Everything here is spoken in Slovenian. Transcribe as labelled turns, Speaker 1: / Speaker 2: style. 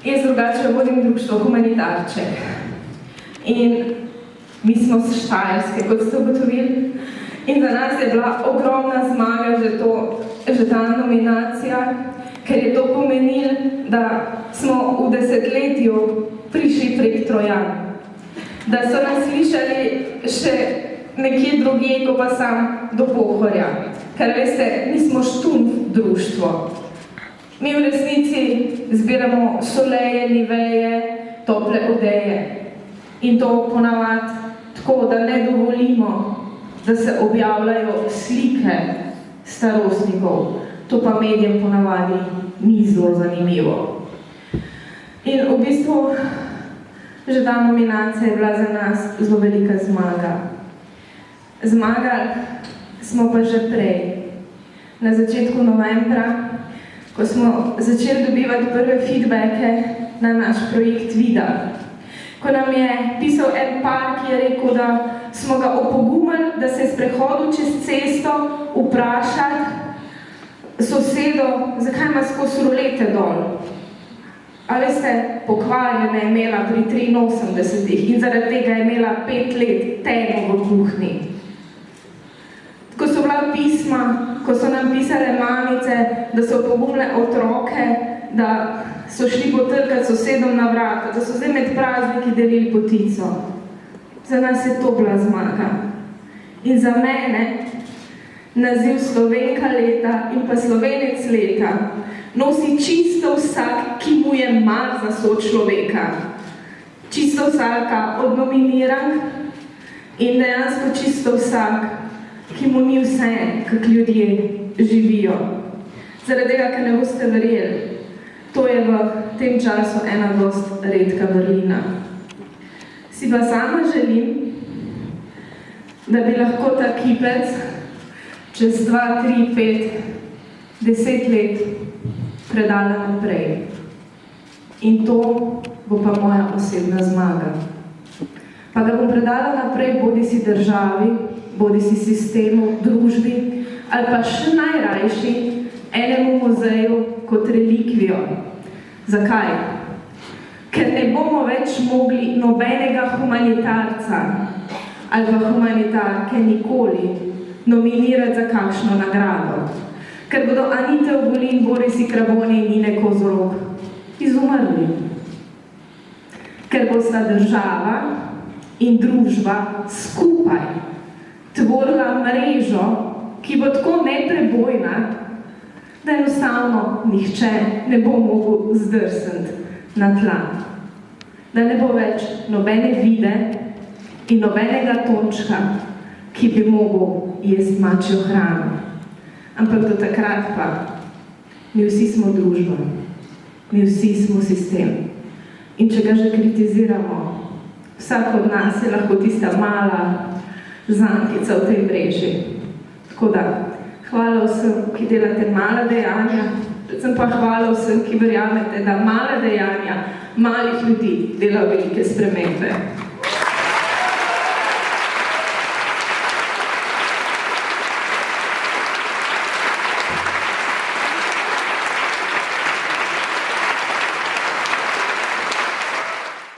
Speaker 1: Jaz drugače vodim društvo Humanitarček. In mi smo s Štajerske, kot ste ugotovili. In za nas je bila ogromna zmaga že ta nominacija, ker je to pomenilo, da smo v desetletju prišli prek Trojan. Da so nas slišali še nekje drugje, ko pa sam do Pohorja. Ker veste, mi smo štumf društvo. Mi v resnici zbiramo soleje, niveje, tople odeje. In to ponavadi tako, da ne dovolimo, da se objavljajo slike starostnikov. To pa medijem ponavadi ni zelo zanimivo. In v bistvu že ta nominacija je bila za nas zelo velika zmaga. Zmagali smo pa že prej. Na začetku novembra, ko smo začeli dobivati prve feedbacke na naš projekt Vida. Ko nam je pisal en par, ki je rekel, da smo ga opogumili, da se je sprehodil čez cesto vprašati sosedo, zakaj ima skozi rulete dol. A veste, pokvarjena je imela pri 83 in zaradi tega je imela 5 let temo v kuhinji. Ko so bila pisma, ko so nam pisale mamice, da so opogumile otroke, da so šli potrkati sosedom na vrata, da so zdaj med prazniki delili potico. Za nas je to bila zmaga. In za mene naziv Slovenka leta in pa Slovenec leta nosi čisto vsak, ki mu je mar za sočloveka. Čisto vsaka od nominirank in dejansko čisto vsak, ki mu ni vse, kak ljudje živijo. Zaradi tega, ker ne boste verjeli, to je v tem času ena dost redka vrlina. Si pa sama želim, da bi lahko ta kipec čez 2, 3, 5, 10 let predala naprej. In to bo pa moja osebna zmaga. Pa ga bom predala naprej bodisi državi, bodisi sistemu, družbi, ali pa še najrajši enemu muzeju kot relikvijo. Zakaj? Ker ne bomo več mogli nobenega humanitarca ali pa humanitarke nikoli nominirati za kakšno nagrado. Ker bodo Anita Ogulin, Borisi Kraboni in Nine Kozorog izumrli. Ker bosta država in družba skupaj tvorila mrežo, ki bo tako neprebojna, da enostavno nihče ne bo mogel zdrsniti na tla. Da ne bo več nobene vide in nobenega tončka, ki bi mogel jesti mačjo hrano. Ampak do takrat pa, mi vsi smo družba, mi vsi smo sistem. In če ga že kritiziramo, vsak od nas je lahko tista mala zankica v tej mreži. Tako da, hvala vsem, ki delate mala dejanja, predvsem pa hvala vsem, ki verjamete, da mala dejanja malih ljudi delajo velike spremembe.